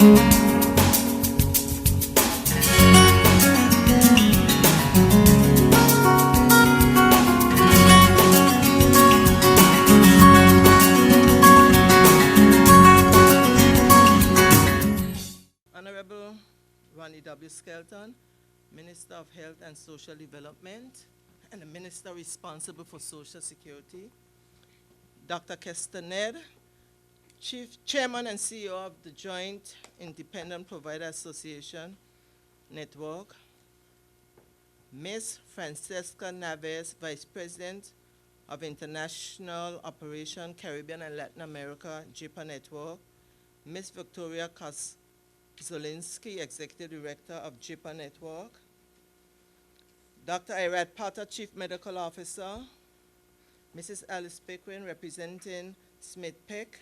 Honorable Ronnie W. Skelton, Minister of Health and Social Development, and the Minister responsible for Social Security. Dr. Kester Ned, Chairman and CEO of the Joint Independent Provider Association Network. Ms. Francesca Naves, Vice President of International Operation Caribbean and Latin America, JIPA Network. Ms. Victoria Zolinski, Executive Director of JIPA Network. Dr. Irad Potter, Chief Medical Officer. Mrs. Alice Pickering, representing Smith Peck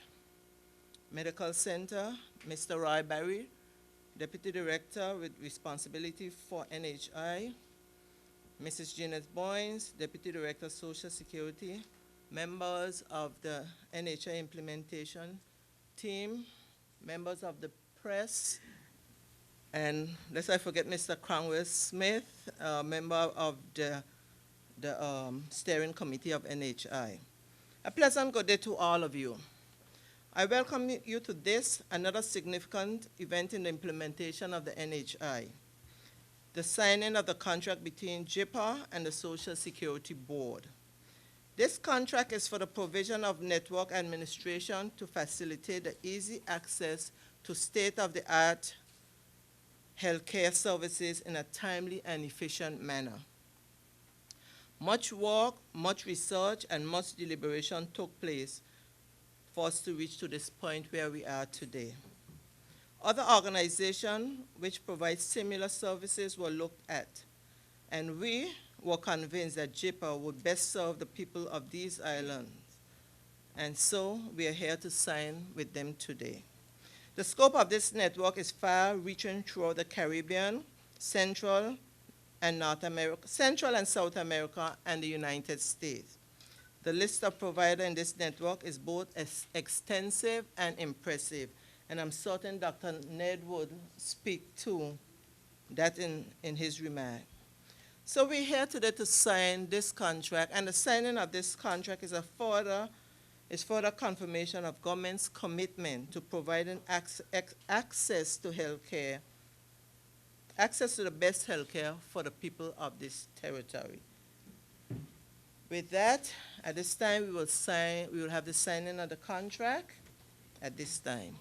Medical Center. Mr. Roy Barry, Deputy Director with responsibility for NHI. Mrs. Janet Boynes, Deputy Director of Social Security. Members of the NHI implementation team. Members of the press. And lest I forget Mr. Cromwell Smith, member of the steering committee of NHI. A pleasant good day to all of you. I welcome you to this, another significant event in the implementation of the NHI, the signing of the contract between JIPA and the Social Security Board. This contract is for the provision of network administration to facilitate the easy access to state-of-the-art healthcare services in a timely and efficient manner. Much work, much research, and much deliberation took place for us to reach to this point where we are today. Other organizations which provide similar services were looked at, and we were convinced that JIPA would best serve the people of these islands. And so we are here to sign with them today. The scope of this network is far-reaching throughout the Caribbean, Central and South America, and the United States. The list of providers in this network is both extensive and impressive, and I'm certain Dr. Ned would speak to that in his remark. So we're here today to sign this contract, and the signing of this contract is further confirmation of government's commitment to providing access to healthcare, access to the best healthcare for the people of this territory. With that, at this time, we will have the signing of the contract at this time.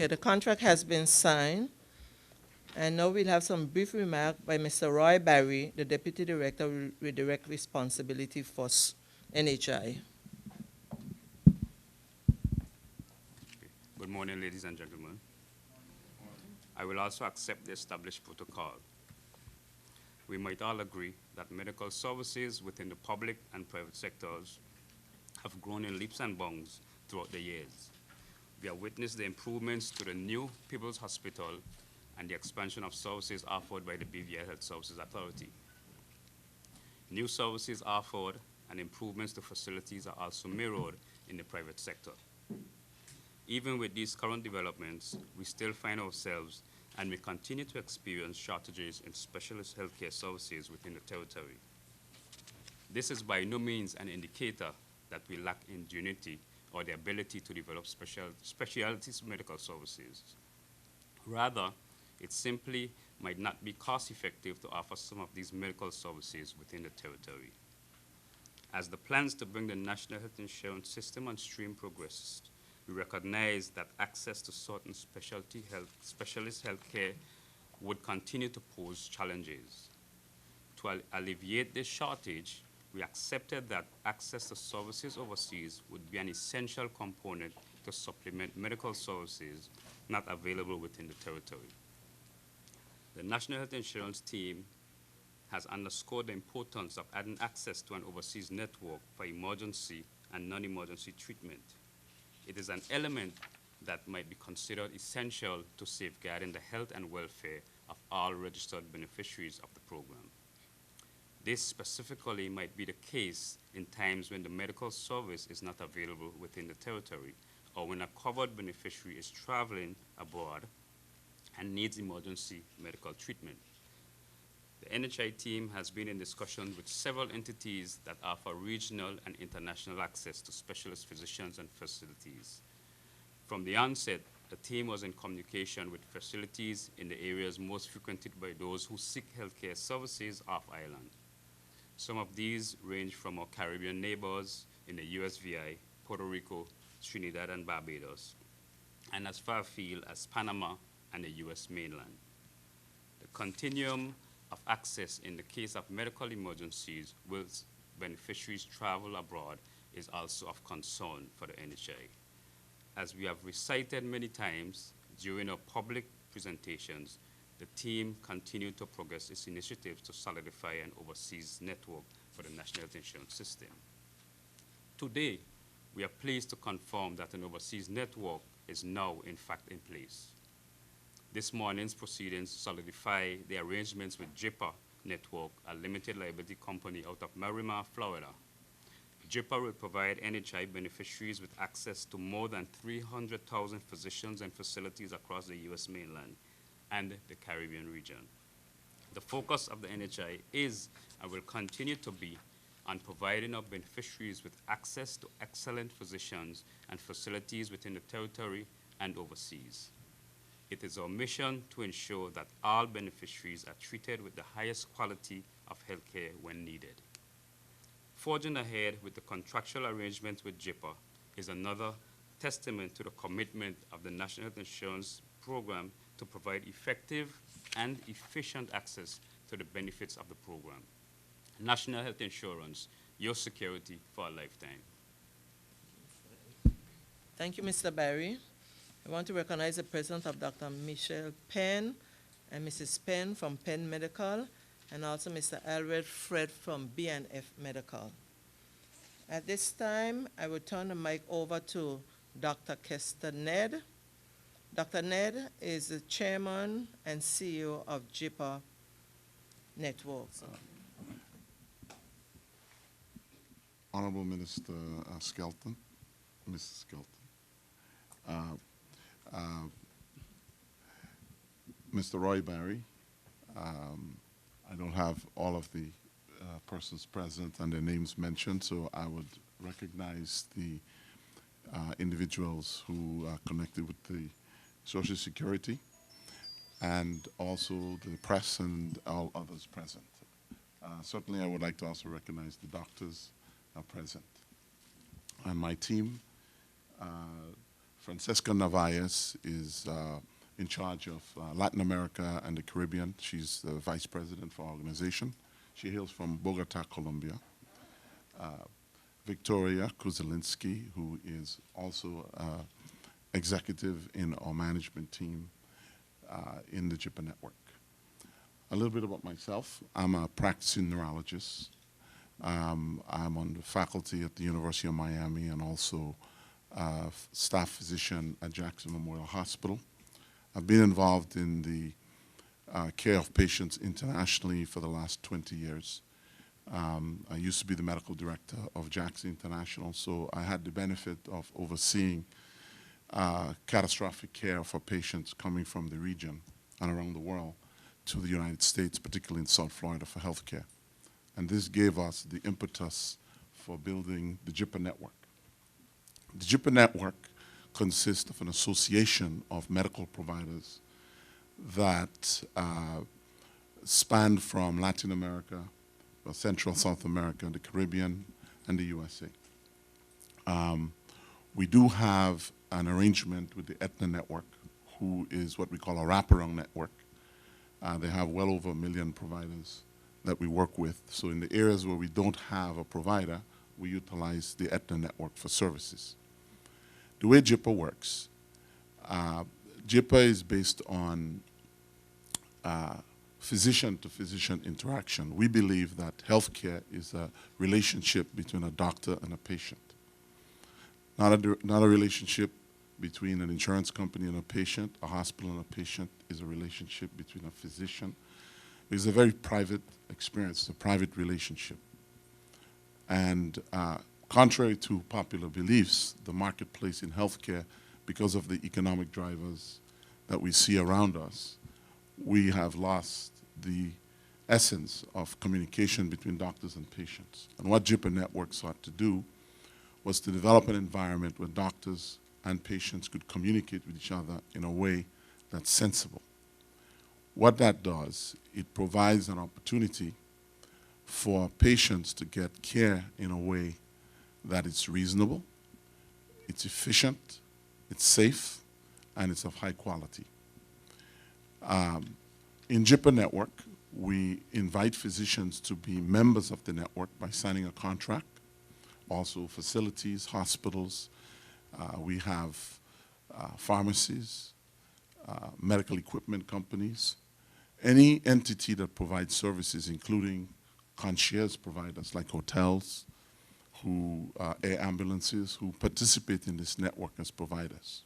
Okay, the contract has been signed, and now we'll have some brief remarks by Mr. Roy Barry, the Deputy Director with direct responsibility for NHI. Good morning, ladies and gentlemen. I will also accept the established protocol. We might all agree that medical services within the public and private sectors have grown in leaps and bounds throughout the years. we have witnessed the improvements to the new People's Hospital and the expansion of services offered by the BVI Health Services Authority. New services offered and improvements to facilities are also mirrored in the private sector. Even with these current developments, we still find ourselves and we continue to experience shortages in specialist healthcare services within the territory. This is by no means an indicator that we lack ingenuity or the ability to develop specialties medical services. Rather, it simply might not be cost-effective to offer some of these medical services within the territory. As the plans to bring the National Health Insurance System on stream progress, we recognize that access to certain specialist healthcare would continue to pose challenges. To alleviate this shortage, we accepted that access to services overseas would be an essential component to supplement medical services not available within the territory. The National Health Insurance team has underscored the importance of adding access to an overseas network for emergency and non-emergency treatment. It is an element that might be considered essential to safeguarding the health and welfare of all registered beneficiaries of the program. This specifically might be the case in times when the medical service is not available within the territory, or when a covered beneficiary is traveling abroad and needs emergency medical treatment. The NHI team has been in discussion with several entities that offer regional and international access to specialist physicians and facilities. From the onset, the team was in communication with facilities in the areas most frequented by those who seek healthcare services off island. Some of these range from our Caribbean neighbors in the USVI, Puerto Rico, Trinidad and Barbados, and as far afield as Panama and the US mainland. The continuum of access in the case of medical emergencies whilst beneficiaries travel abroad is also of concern for the NHI. As we have recited many times during our public presentations, the team continued to progress its initiatives to solidify an overseas network for the National Health Insurance System. Today, we are pleased to confirm that an overseas network is now in fact in place. This morning's proceedings solidify the arrangements with JIPA Network, a limited liability company out of Miramar, Florida. JIPA will provide NHI beneficiaries with access to more than 300,000 physicians and facilities across the US mainland and the Caribbean region. The focus of the NHI is and will continue to be on providing our beneficiaries with access to excellent physicians and facilities within the territory and overseas. It is our mission to ensure that all beneficiaries are treated with the highest quality of healthcare when needed. Forging ahead with the contractual arrangements with JIPA is another testament to the commitment of the National Health Insurance Program to provide effective and efficient access to the benefits of the program. National Health Insurance, your security for a lifetime. Thank you, Mr. Barry. I want to recognize the presence of Dr. Michelle Penn and Mrs. Penn from Penn Medical, and also Mr. Alred Fred from B&F Medical. At this time, I will turn the mic over to Dr. Kester Ned. Dr. Ned is the chairman and CEO of JIPA Networks. Honorable Minister Skelton, Mrs. Skelton, Mr. Roy Barry, I don't have all of the persons present and their names mentioned, so I would recognize the individuals who are connected with the Social Security and also the press and all others present. Certainly I would like to also recognize the doctors present. And my team, Francesca Narvaez is in charge of Latin America and the Caribbean. She's the vice president for our organization. She hails from Bogota, Colombia. Victoria Kuzelinski, who is also executive in our management team in the JIPA network. A little bit about myself. I'm a practicing neurologist. I'm on the faculty at the University of Miami and also staff physician at Jackson Memorial Hospital. I've been involved in the care of patients internationally for the last 20 years. I used to be the medical director of Jackson International, so I had the benefit of overseeing catastrophic care for patients coming from the region and around the world to the United States, particularly in South Florida, for healthcare. And this gave us the impetus for building the JIPA network. The JIPA network consists of an association of medical providers that span from Latin America, Central South America, the Caribbean, and the USA. We do have an arrangement with the Aetna Network, who is what we call a wraparound network. They have well over 1 million providers that we work with. So in the areas where we don't have a provider, we utilize the Aetna Network for services. The way JIPA works, JIPA is based on physician-to-physician interaction. We believe that healthcare is a relationship between a doctor and a patient. Not a relationship between an insurance company and a patient, a hospital and a patient is a relationship between a physician. It's a very private experience, it's a private relationship. And contrary to popular beliefs, the marketplace in healthcare, because of the economic drivers that we see around us, we have lost the essence of communication between doctors and patients. And what JIPA Network sought to do was to develop an environment where doctors and patients could communicate with each other in a way that's sensible. What that does, it provides an opportunity for patients to get care in a way that is reasonable, it's efficient, it's safe, and it's of high quality. In JIPA Network, we invite physicians to be members of the network by signing a contract. Also facilities, hospitals, we have pharmacies, medical equipment companies, any entity that provides services, including concierge providers like hotels, air ambulances, who participate in this network as providers.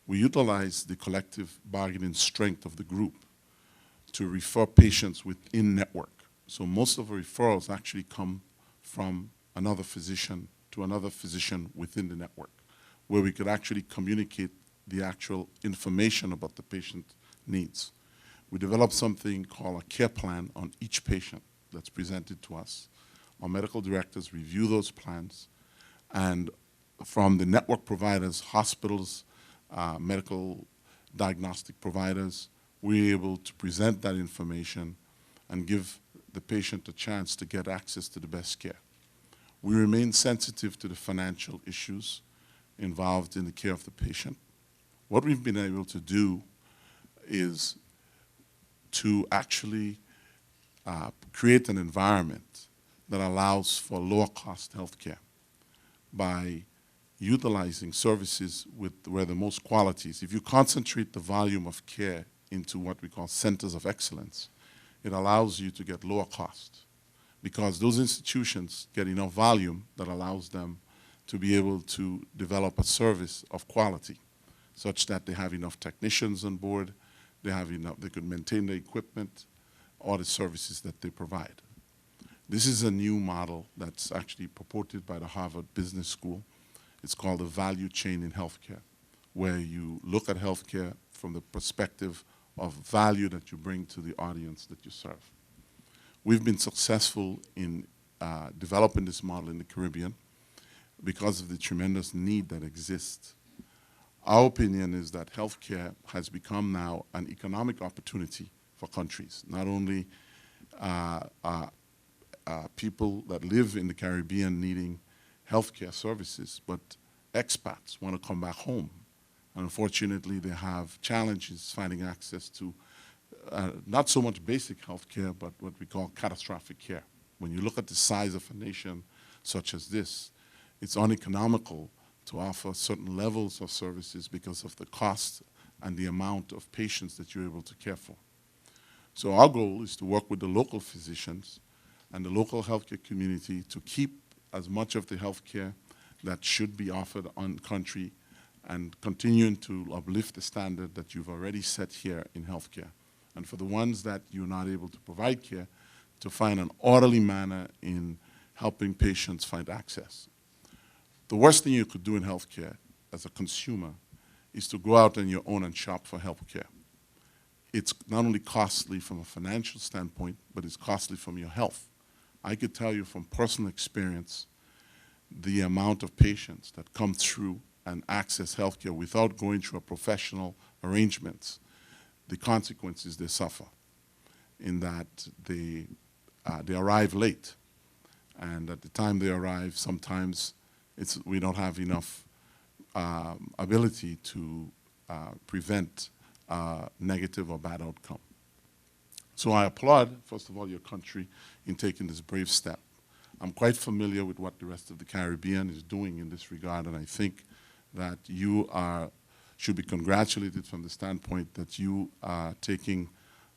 We utilize the collective bargaining strength of the group to refer patients within network. So most of the referrals actually come from another physician to another physician within the network, where we could actually communicate the actual information about the patient needs. We develop something called a care plan on each patient that's presented to us. Our medical directors review those plans, and from the network providers, hospitals, medical diagnostic providers, we're able to present that information and give the patient a chance to get access to the best care. We remain sensitive to the financial issues involved in the care of the patient. What we've been able to do is to actually create an environment that allows for lower cost healthcare by utilizing services where the most quality is. If you concentrate the volume of care into what we call centers of excellence, it allows you to get lower cost, because those institutions get enough volume that allows them to be able to develop a service of quality, such that they have enough technicians on board, they could maintain the equipment or the services that they provide. This is a new model that's actually purported by the Harvard Business School. It's called the value chain in healthcare, where you look at healthcare from the perspective of value that you bring to the audience that you serve. We've been successful in developing this model in the Caribbean because of the tremendous need that exists. Our opinion is that healthcare has become now an economic opportunity for countries. Not only people that live in the Caribbean needing healthcare services, but expats want to come back home. And unfortunately, they have challenges finding access to not so much basic healthcare, but what we call catastrophic care. When you look at the size of a nation such as this, it's uneconomical to offer certain levels of services because of the cost and the amount of patients that you're able to care for. So our goal is to work with the local physicians and the local healthcare community to keep as much of the healthcare that should be offered on country and continuing to uplift the standard that you've already set here in healthcare. And for the ones that you're not able to provide care, to find an orderly manner in helping patients find access. The worst thing you could do in healthcare as a consumer is to go out on your own and shop for healthcare. It's not only costly from a financial standpoint, but it's costly from your health. I could tell you from personal experience the amount of patients that come through and access healthcare without going through a professional arrangements, the consequences they suffer in that they arrive late. And at the time they arrive, sometimes we don't have enough ability to prevent negative or bad outcome. So I applaud, first of all, your country in taking this brave step. I'm quite familiar with what the rest of the Caribbean is doing in this regard, and I think that you should be congratulated from the standpoint that you are taking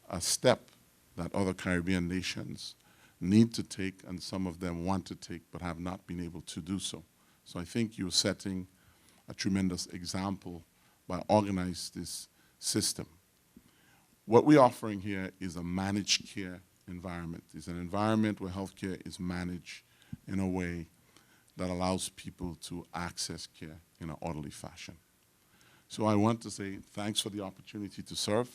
a step that other Caribbean nations need to take, and some of them want to take, but have not been able to do so. So I think you're setting a tremendous example by organizing this system. What we're offering here is a managed care environment. It's an environment where healthcare is managed in a way that allows people to access care in an orderly fashion. So I want to say thanks for the opportunity to serve.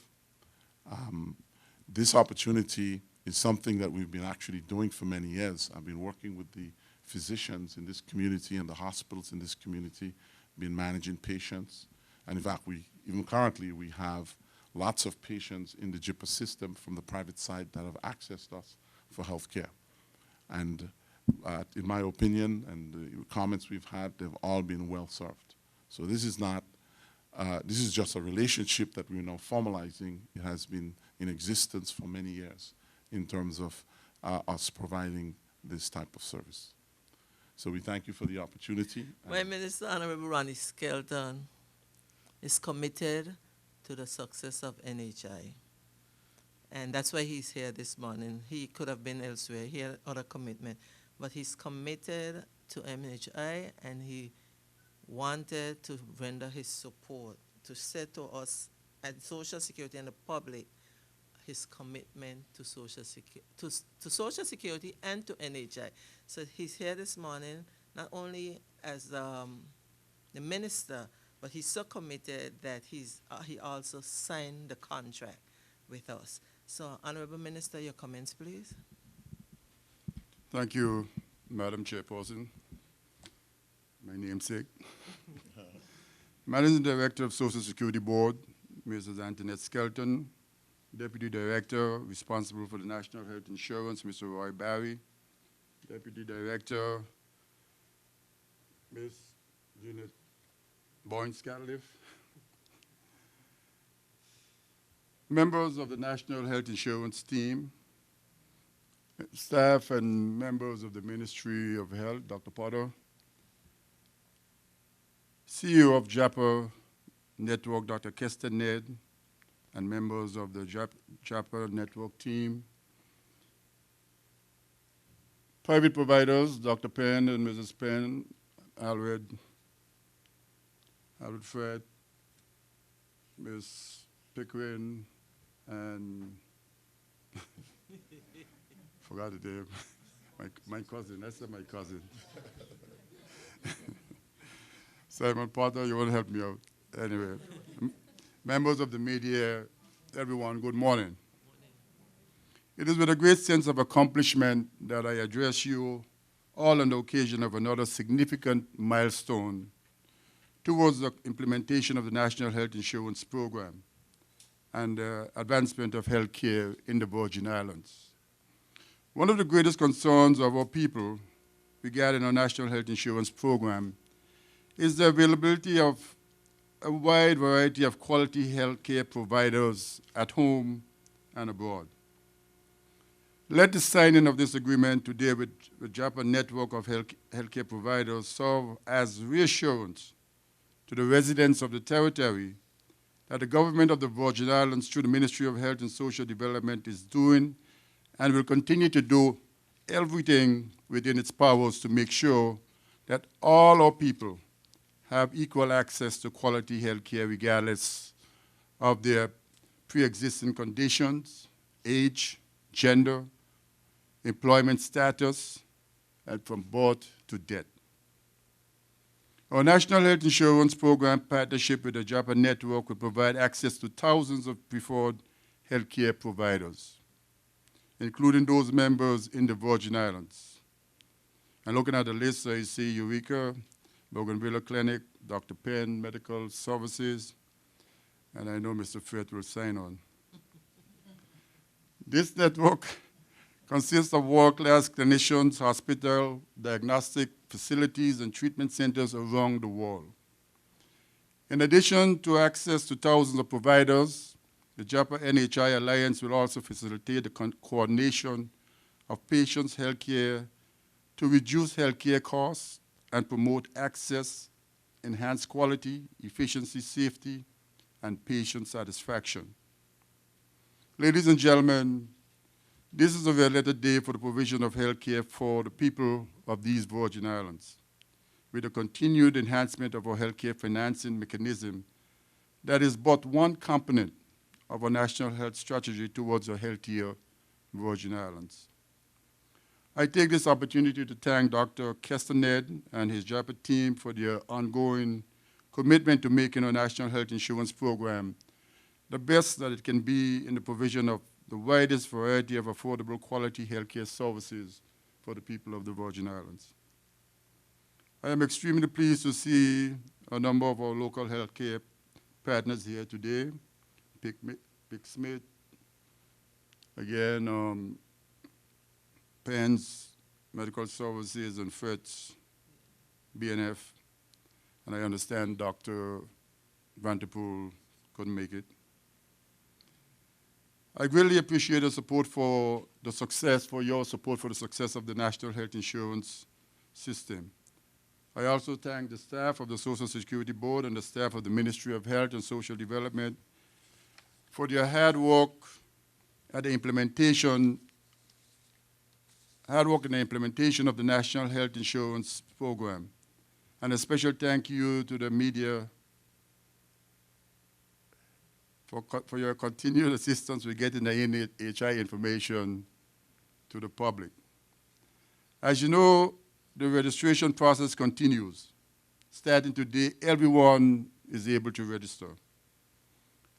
This opportunity is something that we've been actually doing for many years. I've been working with the physicians in this community and the hospitals in this community, been managing patients. And in fact, even currently, we have lots of patients in the JIPA system from the private side that have accessed us for health care. And in my opinion, and the comments we've had, they've all been well served. So this is not, this is just a relationship that we're now formalizing. It has been in existence for many years in terms of us providing this type of service. So we thank you for the opportunity. My Minister, Honorable Ronnie Skelton, is committed to the success of NHI. And that's why he's here this morning. He could have been elsewhere. He had other commitment. But he's committed to NHI, and he wanted to render his support to say to us at Social Security and the public his commitment to Social Security and to NHI. So he's here this morning not only as the minister, but he's so committed that he also signed the contract with us. So, Honorable Minister, your comments, please. Thank you, Madam Chairperson. My namesake. Managing Director of Social Security Board, Mrs. Antoinette Skelton. Deputy Director responsible for the National Health Insurance, Mr. Roy Barry. Deputy Director, Ms. Jeanette Boyne-Scatliff. Members of the National Health Insurance team, staff and members of the Ministry of Health, Dr. Potter, CEO of JIPA Network, Dr. Kester Ned, and members of the JIPA Network team, private providers, Dr. Penn and Mrs. Penn, Alfred Fred, Ms. Pickering, and forgot the name, my cousin, I said my cousin. Simon Potter, you want to help me out? Anyway, members of the media, everyone, good morning. It is with a great sense of accomplishment that I address you all on the occasion of another significant milestone towards the implementation of the National Health Insurance Program and advancement of health care in the Virgin Islands. One of the greatest concerns of our people regarding our National Health Insurance Program is the availability of a wide variety of quality health care providers at home and abroad. Let the signing of this agreement today with the JIPA network of healthcare providers serve as reassurance to the residents of the territory that the government of the Virgin Islands through the Ministry of Health and Social Development is doing and will continue to do everything within its powers to make sure that all our people have equal access to quality health care regardless of their pre-existing conditions, age, gender, employment status, and from birth to death. Our National Health Insurance Program partnership with the JIPA network will provide access to thousands of preferred healthcare providers, including those members in the Virgin Islands. And looking at the list, I see Eureka, Bougainvillea Clinic, Dr. Penn Medical Services, and I know Mr. Firth will sign on. This network consists of world-class clinicians, hospital, diagnostic facilities, and treatment centers around the world. In addition to access to thousands of providers, the JIPA NHI Alliance will also facilitate the coordination of patients' health care to reduce healthcare costs and promote access, enhance quality, efficiency, safety, and patient satisfaction. Ladies and gentlemen, this is a related day for the provision of health care for the people of these Virgin Islands, with the continued enhancement of our healthcare financing mechanism that is but one component of our national health strategy towards a healthier Virgin Islands. I take this opportunity to thank Dr. Kestened and his JIPA team for their ongoing commitment to making our national health insurance program the best that it can be in the provision of the widest variety of affordable quality healthcare services for the people of the Virgin Islands. I am extremely pleased to see a number of our local healthcare partners here today. Pick Smith, again, Penn's Medical Services and Fritz, BNF, and I understand Dr. Vanterpool couldn't make it. I really appreciate your support for the success of the National Health Insurance System. I also thank the staff of the Social Security Board and the staff of the Ministry of Health and Social Development for their hard work in the implementation of the National Health Insurance Program. And a special thank you to the media for your continued assistance with getting the NHI information to the public. As you know, the registration process continues. Starting today, everyone is able to register.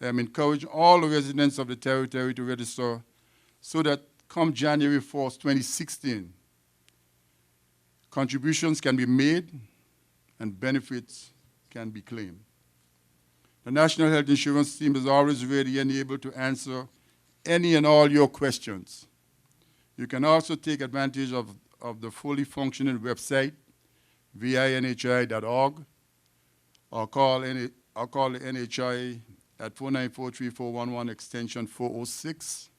I'm encouraging all the residents of the territory to register so that come January 4th, 2016, contributions can be made and benefits can be claimed. The National Health Insurance Team is always ready and able to answer any and all your questions. You can also take advantage of the fully functioning website, vinhi.org, or call the NHI at 494-3411 extension 406,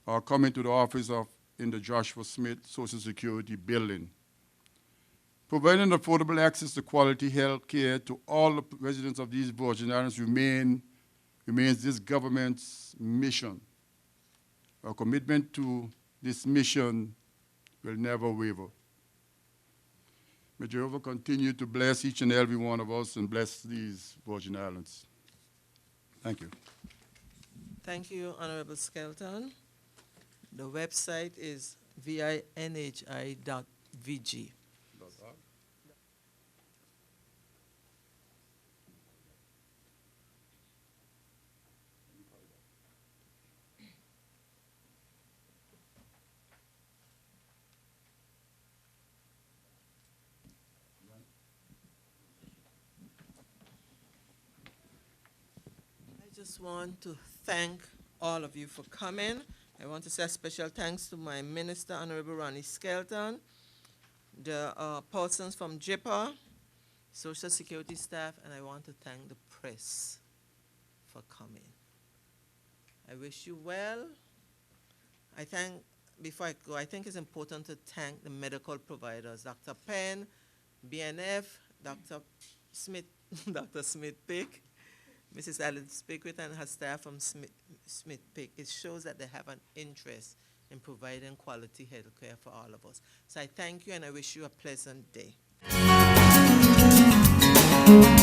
or come into the office in the Joshua Smith Social Security building. Providing affordable access to quality health care to all the residents of these Virgin Islands remains this government's mission. Our commitment to this mission will never waver. May Jehovah continue to bless each and every one of us and bless these Virgin Islands. Thank you. Thank you, Honorable Skelton. The website is vinhi.vg. I just want to thank all of you for coming. I want to say a special thanks to my minister, Honorable Ronnie Skelton, the persons from JIPA, Social Security staff, and I want to thank the press for coming. I wish you well. Before I go, I think it's important to thank the medical providers, Dr. Penn, BNF, Dr. Smith, Dr. Smith-Pick, Mrs. Alice Pickwitt and her staff from Smith-Pick. It shows that they have an interest in providing quality health care for all of us. So I thank you and I wish you a pleasant day. you.